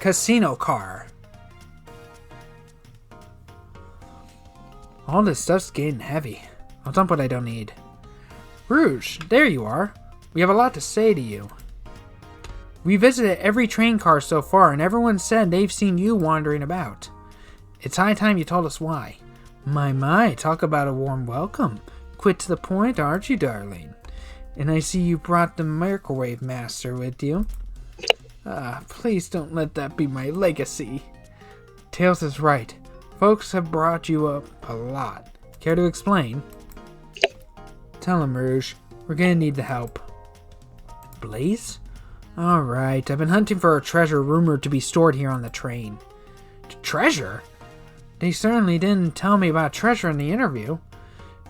casino car. All this stuff's getting heavy. I'll dump what I don't need. Rouge, there you are. We have a lot to say to you. We visited every train car so far, and everyone said they've seen you wandering about. It's high time you told us why. My, talk about a warm welcome. Quick to the point, aren't you, darling? And I see you brought the microwave master with you. Please don't let that be my legacy. Tails is right. Folks have brought you up a lot. Care to explain? Tell him, Rouge. We're gonna need the help. Blaze? Alright, I've been hunting for a treasure rumored to be stored here on the train. Treasure? They certainly didn't tell me about treasure in the interview.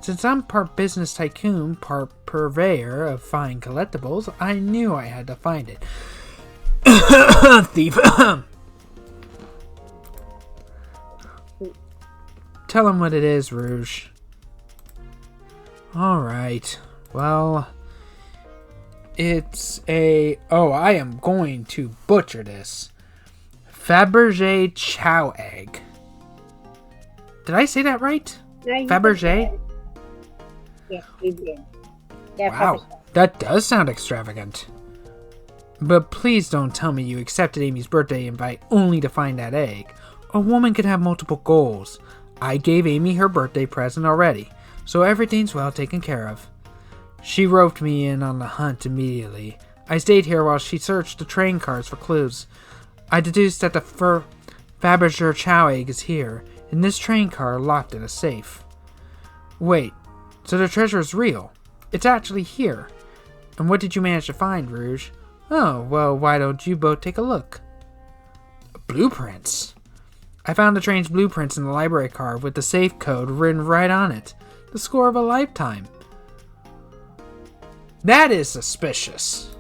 Since I'm part business tycoon, part purveyor of fine collectibles, I knew I had to find it. Thief. Tell him what it is, Rouge. Alright, well, it's a... Oh, I am going to butcher this. Fabergé chow egg. Did I say that right? No, Fabergé? Yes, you did. Yeah, Wow, Fabergé. that does sound extravagant. But please don't tell me you accepted Amy's birthday invite only to find that egg. A woman can have multiple goals. I gave Amy her birthday present already, so everything's well taken care of. She roped me in on the hunt immediately. I stayed here while she searched the train cars for clues. I deduced that the Fabergé chow egg is here, in this train car locked in a safe. Wait, so the treasure is real? It's actually here. And what did you manage to find, Rouge? Oh, well, why don't you both take a look? Blueprints? I found the train's blueprints in the library car with the safe code written right on it. The score of a lifetime. That is suspicious.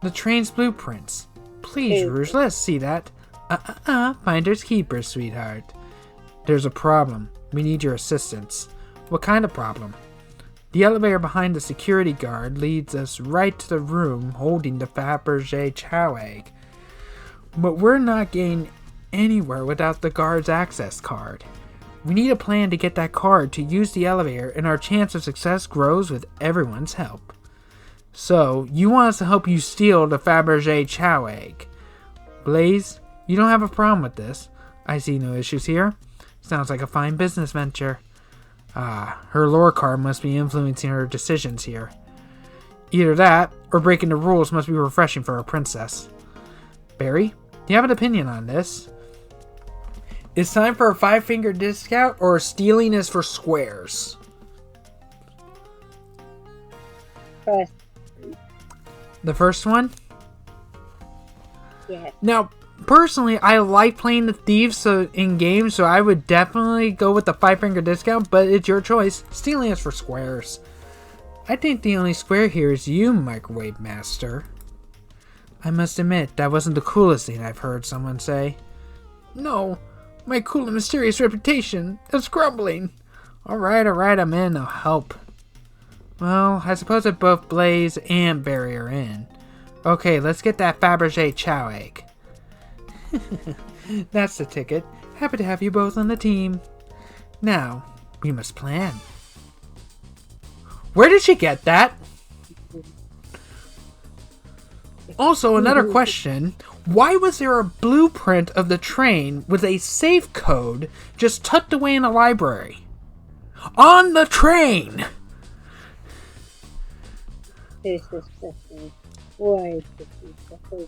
The train's blueprints. Please, Rouge, let's see that. Finders keepers, sweetheart. There's a problem. We need your assistance. What kind of problem? The elevator behind the security guard leads us right to the room holding the Fabergé chow egg. But we're not getting anywhere without the guard's access card. We need a plan to get that card to use the elevator, and our chance of success grows with everyone's help. So, you want us to help you steal the Fabergé chow egg. Blaze, you don't have a problem with this. I see no issues here. Sounds like a fine business venture. Her lore card must be influencing her decisions here. Either that, or breaking the rules must be refreshing for a princess. Barry, do you have an opinion on this? It's time for a 5-finger discount, or stealing is for squares? First. The first one? Yeah. Now, personally, I like playing the thieves in games, so I would definitely go with the 5-finger discount, but it's your choice. Stealing is for squares. I think the only square here is you, Microwave Master. I must admit, that wasn't the coolest thing I've heard someone say. No, my cool and mysterious reputation is crumbling. Alright, I'm in, I'll help. Well, I suppose that both Blaze and Barry are in. Okay, let's get that Fabergé chow egg. That's the ticket. Happy to have you both on the team. Now, we must plan. Where did she get that? Also, another question. Why was there a blueprint of the train with a safe code just tucked away in a library? On the train!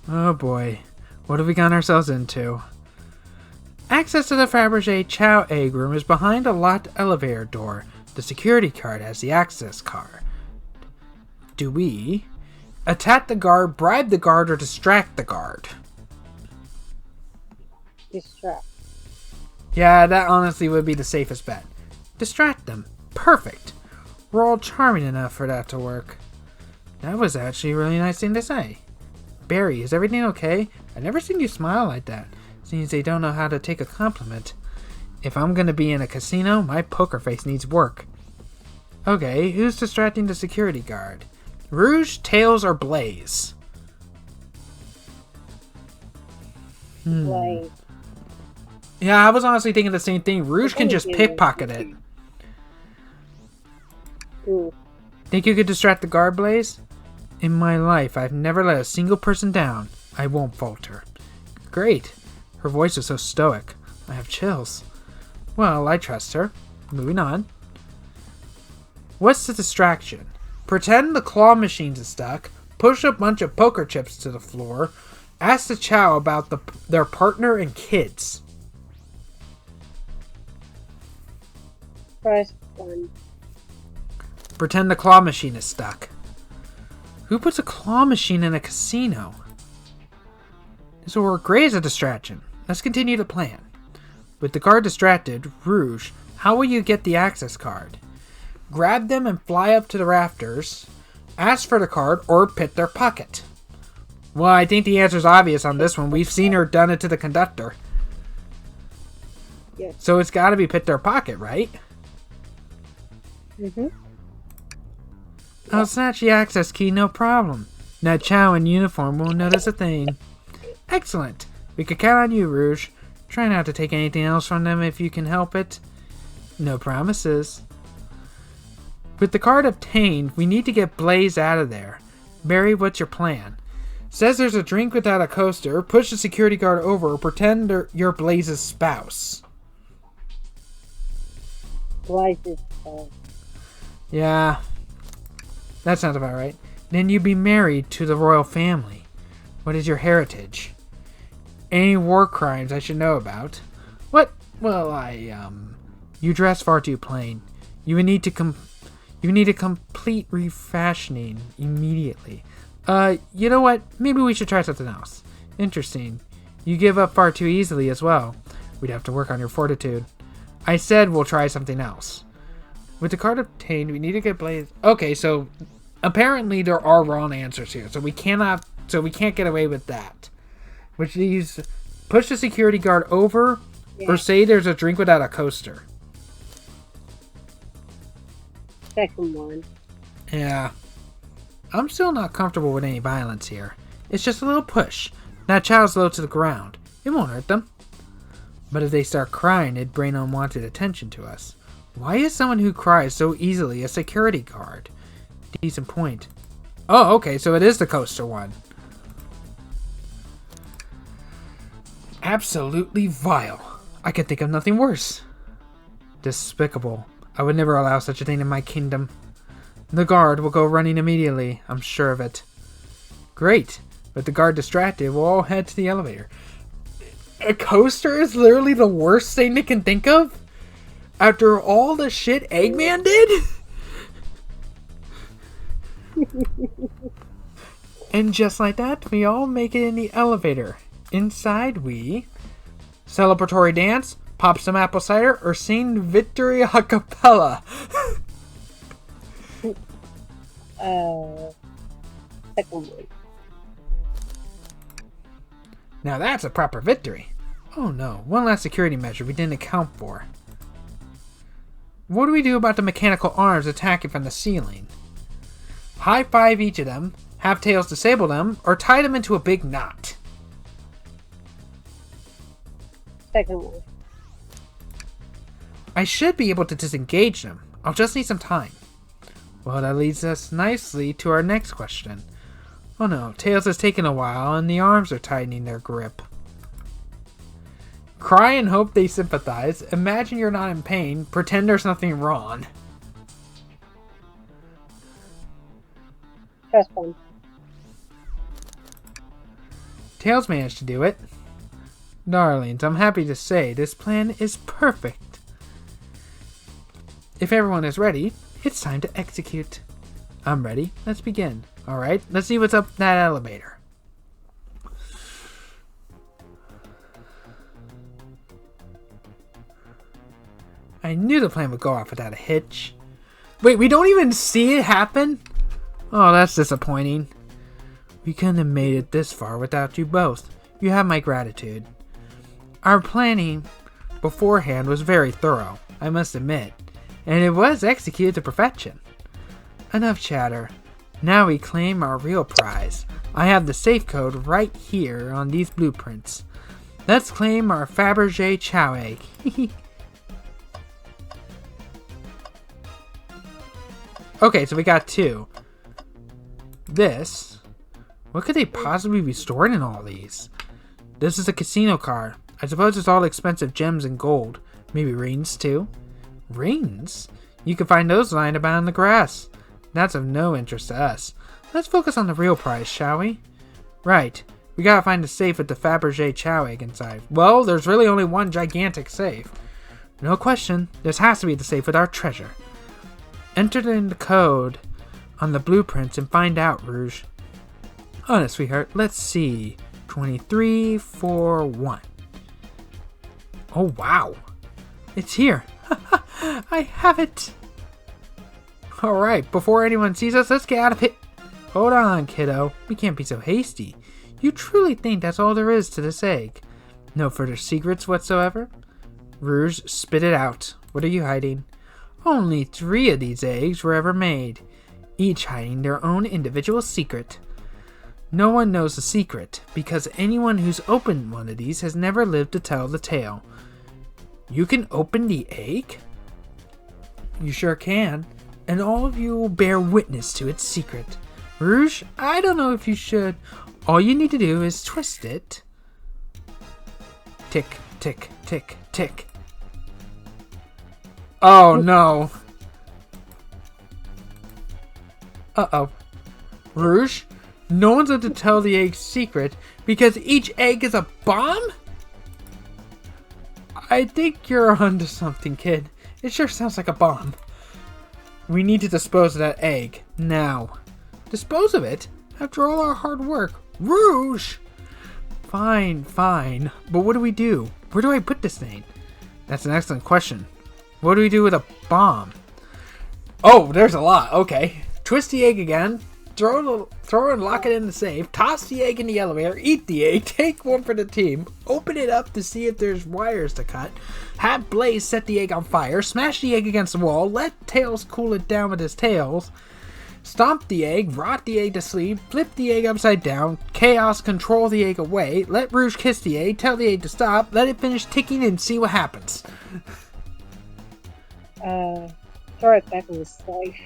Oh boy. What have we gotten ourselves into? Access to the Fabergé chow egg room is behind a locked elevator door. The security guard has the access card. Do we attack the guard, bribe the guard, or distract the guard? Distract. Yeah, that honestly would be the safest bet. Distract them. Perfect. We're all charming enough for that to work. That was actually a really nice thing to say. Barry, is everything okay? I've never seen you smile like that. Seems they don't know how to take a compliment. If I'm gonna be in a casino, my poker face needs work. Okay, who's distracting the security guard? Rouge, Tails, or Blaze? Like, Yeah, I was honestly thinking the same thing. Rouge can just pickpocket it. ooh, Think you could distract the guard, Blaze? In my life, I've never let a single person down. I won't falter. Great. Her voice is so stoic. I have chills. Well, I trust her. Moving on. What's the distraction? Pretend the claw machines is stuck, push a bunch of poker chips to the floor, ask the Chow about their partner and kids. press 1. Pretend the claw machine is stuck. Who puts a claw machine in a casino? This will work great as a distraction. Let's continue the plan. With the guard distracted, Rouge, how will you get the access card? Grab them and fly up to the rafters, ask for the card, or pick their pocket. Well, I think the answer's obvious on this one. We've seen her done it to the conductor. Yes. So it's got to be pick their pocket, right? Mm-hmm. I'll snatch the access key, no problem. Now Chow in uniform won't notice a thing. Excellent. We could count on you, Rouge. Try not to take anything else from them if you can help it. No promises. With the card obtained, we need to get Blaze out of there. Barry, what's your plan? Says there's a drink without a coaster, push the security guard over, or pretend you're Blaze's spouse. Blaze's Yeah, that sounds about right. Then you'd be married to the royal family. What is your heritage? Any war crimes I should know about? What? Well, you dress far too plain. You would need to you need a complete refashioning immediately. You know what? Maybe we should try something else. Interesting. You give up far too easily as well. We'd have to work on your fortitude. I said we'll try something else. With the card obtained, we need to get Blaze. Okay, so apparently there are wrong answers here, so we can't get away with that. Which leaves push the security guard over, or say there's a drink without a coaster. second one. Yeah. I'm still not comfortable with any violence here. It's just a little push. Now Chow's low to the ground. It won't hurt them. But if they start crying, it'd bring unwanted attention to us. Why is someone who cries so easily a security guard? Decent point. Oh, okay, so it is the coaster one. Absolutely vile. I can think of nothing worse. Despicable. I would never allow such a thing in my kingdom. The guard will go running immediately, I'm sure of it. Great. With the guard distracted, we'll all head to the elevator. A coaster is literally the worst thing they can think of? After all the shit Eggman did? And just like that, we all make it in the elevator. Inside we celebratory dance, pop some apple cider, or sing Victory a cappella. Second one. Now that's a proper victory. Oh no, one last security measure we didn't account for. What do we do about the mechanical arms attacking from the ceiling? High five each of them, have Tails disable them, or tie them into a big knot? Second one. I should be able to disengage them. I'll just need some time. Well, that leads us nicely to our next question. Oh no, Tails has taken a while and the arms are tightening their grip. Cry and hope they sympathize. Imagine you're not in pain. Pretend there's nothing wrong. First one. Tails managed to do it. Darlings, I'm happy to say this plan is perfect. If everyone is ready, it's time to execute. I'm ready. Let's begin. Alright, let's see what's up that elevator. I knew the plan would go off without a hitch. Wait, we don't even see it happen? Oh, that's disappointing. We couldn't have made it this far without you both. You have my gratitude. Our planning beforehand was very thorough, I must admit, and it was executed to perfection. Enough chatter. Now we claim our real prize. I have the safe code right here on these blueprints. Let's claim our Fabergé Chow egg. Okay, so we got 2. This. What could they possibly be storing in all these? This is a casino car. I suppose it's all expensive gems and gold. Maybe rings too? Rings? You can find those lying about in the grass. That's of no interest to us. Let's focus on the real prize, shall we? Right. We gotta find a safe with the Fabergé Chow egg inside. Well, there's really only one gigantic safe. No question. This has to be the safe with our treasure. Enter in the code on the blueprints and find out, Rouge. Honest, sweetheart. Let's see. 2341. Oh, wow. It's here. I have it. Alright, before anyone sees us, let's get out of here. Hold on, kiddo. We can't be so hasty. You truly think that's all there is to this egg? No further secrets whatsoever? Rouge, spit it out. What are you hiding? Only 3 of these eggs were ever made, each hiding their own individual secret. No one knows the secret, because anyone who's opened one of these has never lived to tell the tale. You can open the egg? You sure can, and all of you will bear witness to its secret. Rouge, I don't know if you should. All you need to do is twist it. Tick, tick, tick, tick. Oh no. Uh-oh. Rouge, no one's going to tell the egg's secret because each egg is a bomb? I think you're onto something, kid. It sure sounds like a bomb. We need to dispose of that egg now. Dispose of it? After all our hard work. Rouge! Fine, fine. But what do we do? Where do I put this thing? That's an excellent question. What do we do with a bomb? Oh, there's a lot. Okay. Twist the egg again. Throw and lock it in the safe. Toss the egg in the elevator. Eat the egg. Take one for the team. Open it up to see if there's wires to cut. Have Blaze set the egg on fire. Smash the egg against the wall. Let Tails cool it down with his tails. Stomp the egg, rot the egg to sleep, flip the egg upside down, Chaos control the egg away, let Rouge kiss the egg, tell the egg to stop, let it finish ticking and see what happens. Throw it back in the safe.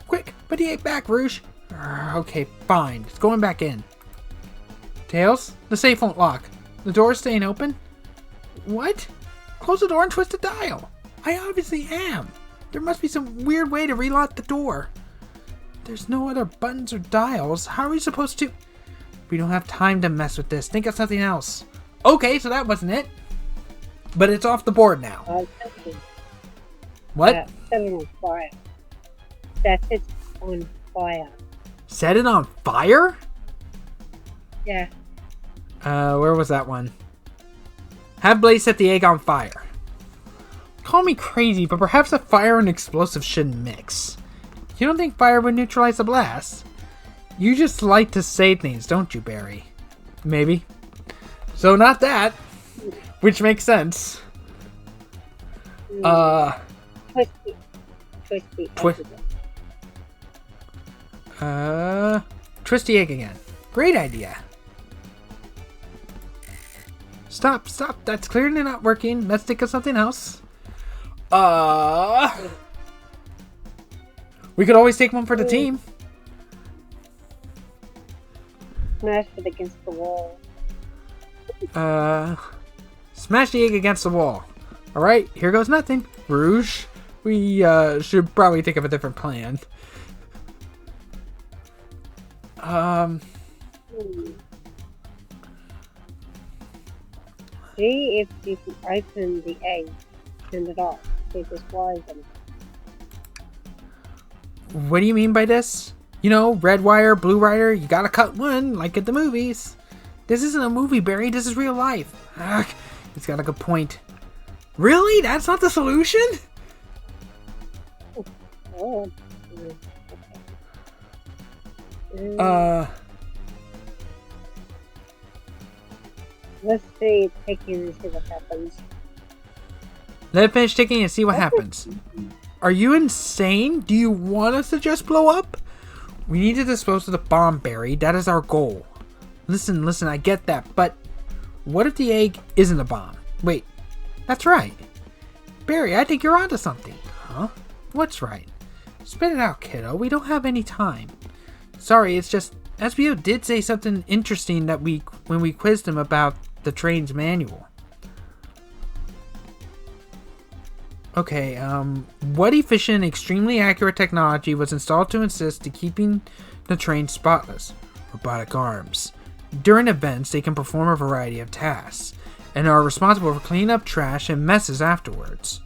Quick, put the egg back, Rouge. Okay, fine, it's going back in. Tails, the safe won't lock. The door's staying open? What? Close the door and twist the dial. I obviously am. There must be some weird way to relock the door. There's no other buttons or dials. How are we supposed to... We don't have time to mess with this. Think of something else. Okay, so that wasn't it. But it's off the board now. What? Set it on fire. Set it on fire. Set it on fire? Yeah. Where was that one? Have Blaze set the egg on fire. Call me crazy, but perhaps a fire and explosive shouldn't mix. You don't think fire would neutralize the blast? You just like to say things, don't you, Barry? Maybe. So not that. Which makes sense. Twist the egg again. Great idea. Stop. That's clearly not working. Let's think of something else. We could always take one for the team. Smash it against the wall. Smash the egg against the wall. Alright, here goes nothing. Rouge, we should probably think of a different plan. See if you can open the egg. Turn it off. See if there's wires in it. What do you mean by this? You know, red wire, blue wire, you gotta cut one, like at the movies. This isn't a movie, Barry, this is real life. Ugh, he's got a good point. Really? That's not the solution? Oh. Let's see, ticking and see what happens. Let it finish ticking and see what happens. Are you insane? Do you want us to just blow up? We need to dispose of the bomb, Barry. That is our goal. Listen, I get that, but what if the egg isn't a bomb? Wait, that's right. Barry, I think you're onto something. Huh? What's right? Spit it out, kiddo. We don't have any time. Sorry, it's just SBO did say something interesting that when we quizzed him about the train's manual. Okay, what efficient, extremely accurate technology was installed to assist to keeping the train spotless? Robotic arms. During events, they can perform a variety of tasks, and are responsible for cleaning up trash and messes afterwards.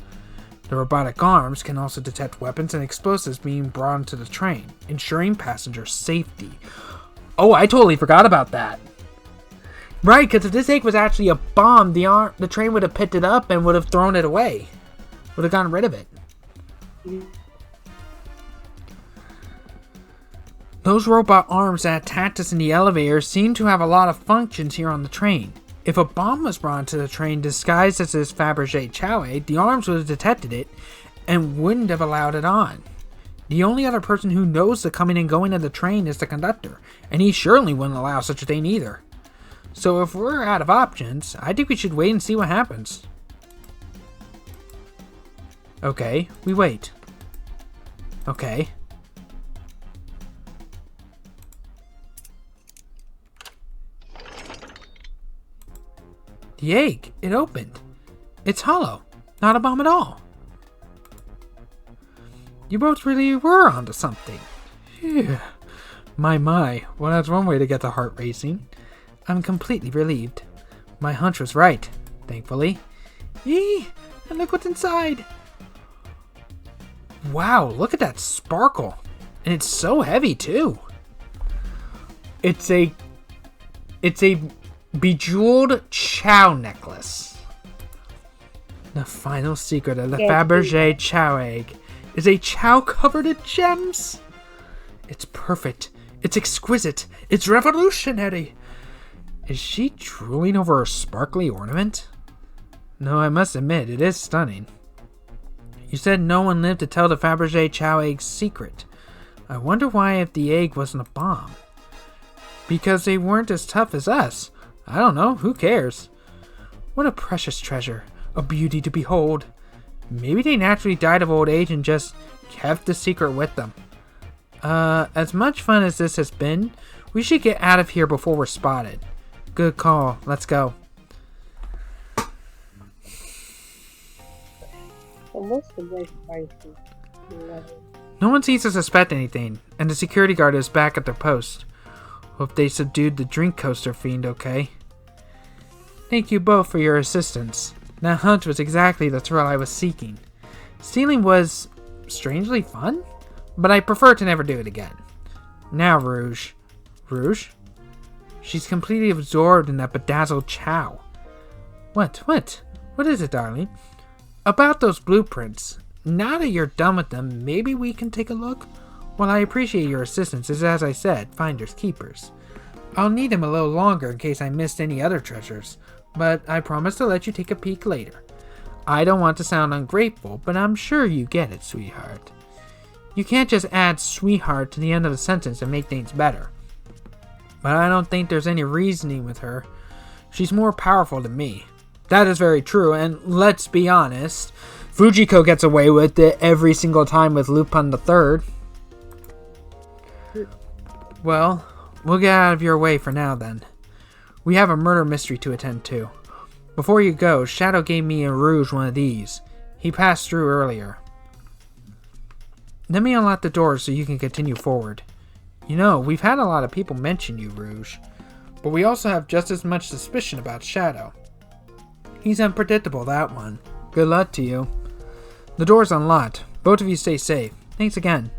The robotic arms can also detect weapons and explosives being brought onto the train, ensuring passenger safety. Oh, I totally forgot about that. Right, because if this egg was actually a bomb, the train would have picked it up and would have thrown it away. Would have gotten rid of it. Those robot arms that attacked us in the elevator seem to have a lot of functions here on the train. If a bomb was brought to the train disguised as this Fabergé chow egg, the arms would have detected it and wouldn't have allowed it on. The only other person who knows the coming and going of the train is the conductor, and he surely wouldn't allow such a thing either. So if we're out of options, I think we should wait and see what happens. Okay, we wait. Okay. The egg, it opened. It's hollow. Not a bomb at all. You both really were onto something. Phew. My. Well, that's one way to get the heart racing. I'm completely relieved. My hunch was right, thankfully. Eee! And look what's inside. Wow, look at that sparkle. And it's so heavy, too. It's a bejeweled chow necklace. The final secret of the Fabergé chow egg is a chow covered in gems. It's perfect. It's exquisite. It's revolutionary. Is she drooling over a sparkly ornament? No, I must admit, it is stunning. You said no one lived to tell the Fabergé chow egg's secret. I wonder why if the egg wasn't a bomb. Because they weren't as tough as us. I don't know, who cares? What a precious treasure, a beauty to behold. Maybe they naturally died of old age and just kept the secret with them. As much fun as this has been, we should get out of here before we're spotted. Good call, let's go. No one seems to suspect anything, and the security guard is back at their post. Hope they subdued the drink coaster fiend okay. Thank you both for your assistance. That hunt was exactly the thrill I was seeking. Stealing was strangely fun, but I prefer to never do it again. Now, Rouge. Rouge? She's completely absorbed in that bedazzled chow. What? What is it, darling? About those blueprints. Now that you're done with them, maybe we can take a look? Well, I appreciate your assistance, as I said, finders keepers. I'll need them a little longer in case I missed any other treasures, but I promise to let you take a peek later. I don't want to sound ungrateful, but I'm sure you get it, sweetheart. You can't just add sweetheart to the end of a sentence and make things better. But I don't think there's any reasoning with her. She's more powerful than me. That is very true, and let's be honest, Fujiko gets away with it every single time with Lupin III. Well, we'll get out of your way for now then. We have a murder mystery to attend to. Before you go, Shadow gave me and Rouge one of these. He passed through earlier. Let me unlock the door so you can continue forward. You know, we've had a lot of people mention you, Rouge. But we also have just as much suspicion about Shadow. He's unpredictable, that one. Good luck to you. The door's unlocked. Both of you stay safe. Thanks again.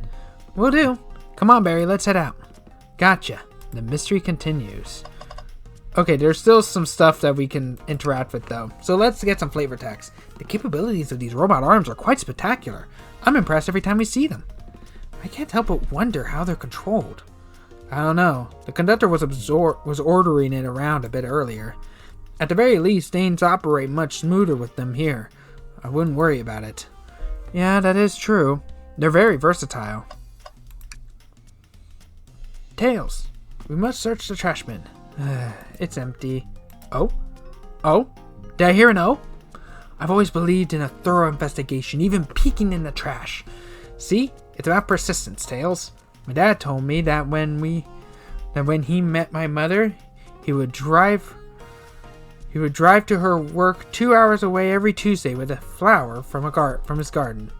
Will do. Come on, Barry, let's head out. Gotcha. The mystery continues. Okay, there's still some stuff that we can interact with, though. So let's get some flavor text. The capabilities of these robot arms are quite spectacular. I'm impressed every time we see them. I can't help but wonder how they're controlled. I don't know. The conductor was ordering it around a bit earlier. At the very least, things operate much smoother with them here. I wouldn't worry about it. Yeah, that is true. They're very versatile. Tails, we must search the trash bin. It's empty. Oh? Oh? Did I hear an O? I've always believed in a thorough investigation, even peeking in the trash. See? It's about persistence, Tails. My dad told me that when he met my mother, he would drive to her work 2 hours away every Tuesday with a flower from his garden.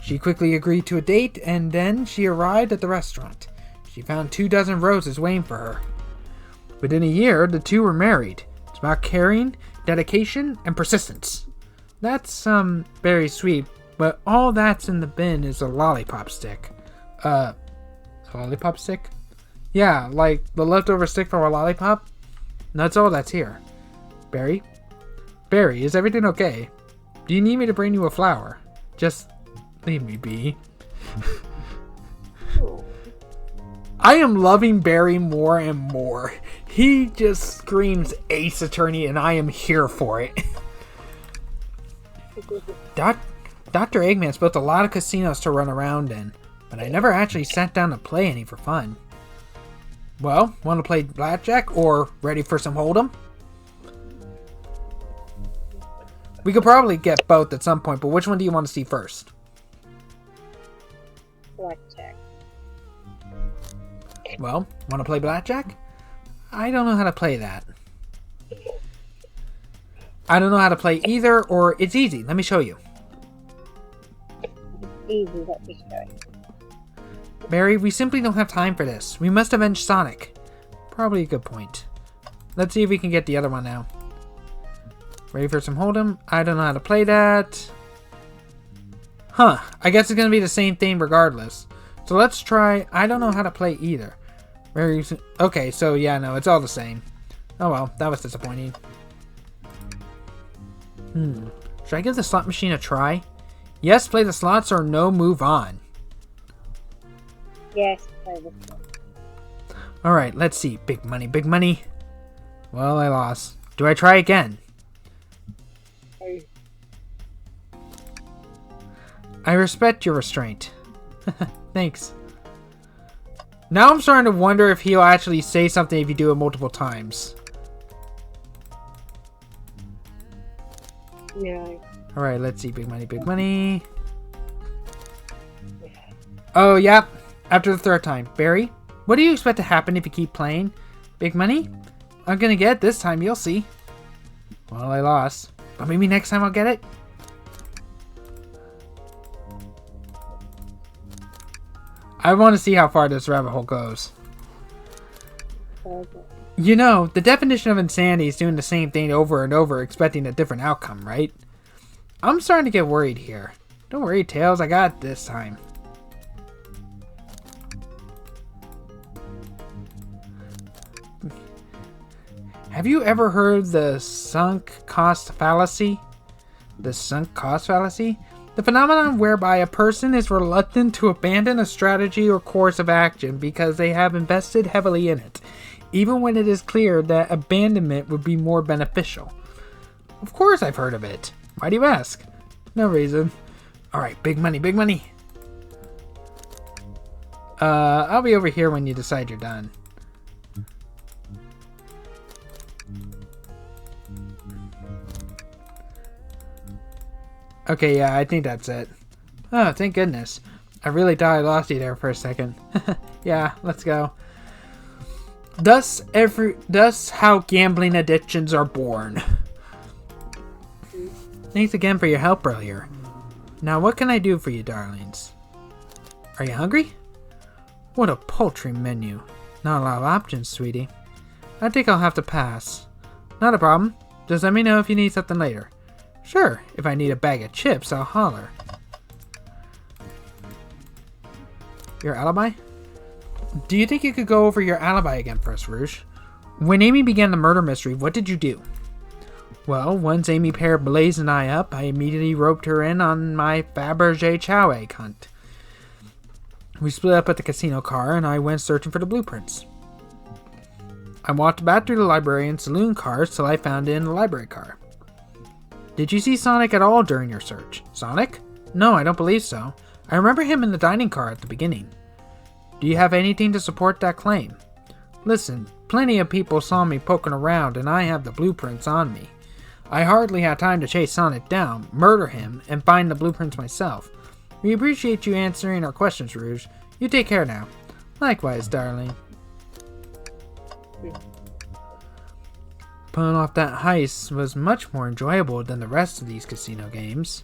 She quickly agreed to a date, and then she arrived at the restaurant. She found 24 roses waiting for her. Within a year, the two were married. It's about caring, dedication, and persistence. That's, very sweet, but all that's in the bin is a lollipop stick. A lollipop stick? Yeah, like the leftover stick from a lollipop? That's all that's here. Barry? Barry, is everything okay? Do you need me to bring you a flower? Just leave me be. I am loving Barry more and more. He just screams Ace Attorney and I am here for it. Dr. Eggman's built a lot of casinos to run around in, but I never actually sat down to play any for fun. Well, want to play blackjack or ready for some hold'em? We could probably get both at some point, but which one do you want to see first? Blackjack. Well, want to play blackjack? I don't know how to play that. I don't know how to play either, or it's easy. Let me show you. It's easy, let me show you. Barry, we simply don't have time for this. We must avenge Sonic. Probably a good point. Let's see if we can get the other one now. Ready for some hold'em? I don't know how to play that. Huh. I guess it's going to be the same thing regardless. So let's try... I don't know how to play either. Okay, so yeah, no, it's all the same. Oh well, that was disappointing. Should I give the slot machine a try? Yes, play the slots, or no, move on. Yes, play this one. Alright, let's see. Big money, big money. Well, I lost. Do I try again? I respect your restraint. Thanks. Now I'm starting to wonder if he'll actually say something if you do it multiple times. Yeah. Alright, let's see. Big money, big money. Oh, yep. After the third time. Barry, what do you expect to happen if you keep playing? Big money? I'm gonna get it this time, you'll see. Well, I lost. But maybe next time I'll get it? I want to see how far this rabbit hole goes. Okay. You know, the definition of insanity is doing the same thing over and over, expecting a different outcome, right? I'm starting to get worried here. Don't worry, Tails, I got it this time. Have you ever heard the sunk cost fallacy? The sunk cost fallacy? The phenomenon whereby a person is reluctant to abandon a strategy or course of action because they have invested heavily in it, even when it is clear that abandonment would be more beneficial. Of course I've heard of it. Why do you ask? No reason. Alright, big money, big money. I'll be over here when you decide you're done. Okay, yeah, I think that's it. Oh, thank goodness. I really thought I lost you there for a second. Yeah, let's go. Thus how gambling addictions are born. Thanks again for your help earlier. Now what can I do for you, darlings? Are you hungry? What a paltry menu. Not a lot of options, sweetie. I think I'll have to pass. Not a problem. Just let me know if you need something later. Sure, if I need a bag of chips, I'll holler. Your alibi? Do you think you could go over your alibi again for us, Rouge? When Amy began the murder mystery, what did you do? Well, once Amy paired Blaze and I up, I immediately roped her in on my Fabergé chow egg hunt. We split up at the casino car, and I went searching for the blueprints. I walked back through the library and saloon cars till I found it in the library car. Did you see Sonic at all during your search? Sonic? No, I don't believe so. I remember him in the dining car at the beginning. Do you have anything to support that claim? Listen, Plenty of people saw me poking around, and I have the blueprints on me. I hardly had time to chase Sonic down, murder him, and find the blueprints myself. We appreciate you answering our questions, Rouge. You take care now. Likewise, darling. Pulling off that heist was much more enjoyable than the rest of these casino games.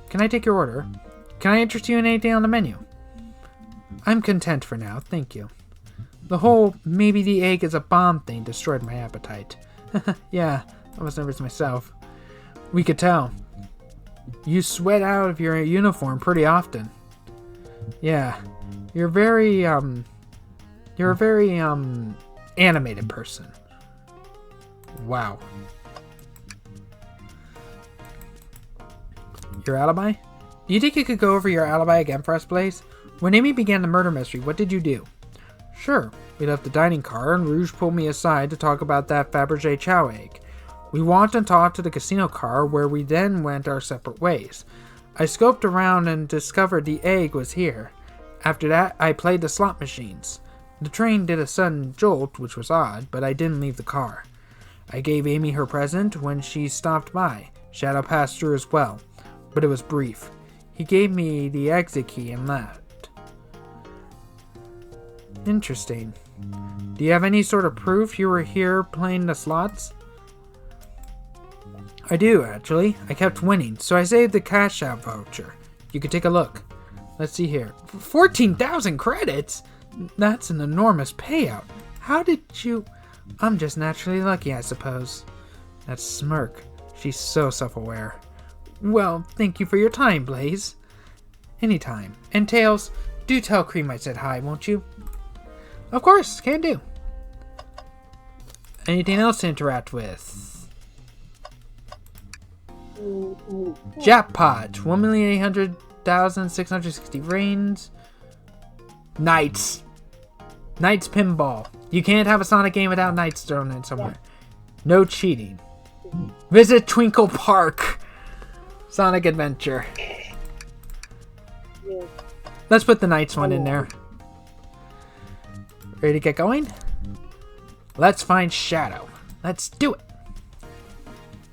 Can I take your order? Can I interest you in anything on the menu? I'm content for now, thank you. The whole maybe the egg is a bomb thing destroyed my appetite. Yeah, I was nervous myself. We could tell. You sweat out of your uniform pretty often. Yeah, you're a very animated person. Wow. Your alibi? Do you think you could go over your alibi again for us, Blaze? When Amy began the murder mystery, what did you do? Sure. We left the dining car and Rouge pulled me aside to talk about that Fabergé chow egg. We walked and talked to the casino car where we then went our separate ways. I scoped around and discovered the egg was here. After that, I played the slot machines. The train did a sudden jolt, which was odd, but I didn't leave the car. I gave Amy her present when she stopped by. Shadow passed through as well, but it was brief. He gave me the exit key and left. Interesting. Do you have any sort of proof you were here playing the slots? I do, actually. I kept winning, so I saved the cash out voucher. You could take a look. Let's see here. 14,000 credits? That's an enormous payout. How did you... I'm just naturally lucky, I suppose. That smirk. She's so self-aware. Well, thank you for your time, Blaze. Anytime. And Tails, do tell Cream I said hi, won't you? Of course, can do. Anything else to interact with? Jackpot. 1,800,660 reigns. Knights. Knights pinball. You can't have a Sonic game without Knights thrown in somewhere. No cheating. Visit Twinkle Park. Sonic Adventure. Let's put the Knights one in there. Ready to get going? Let's find Shadow. Let's do it.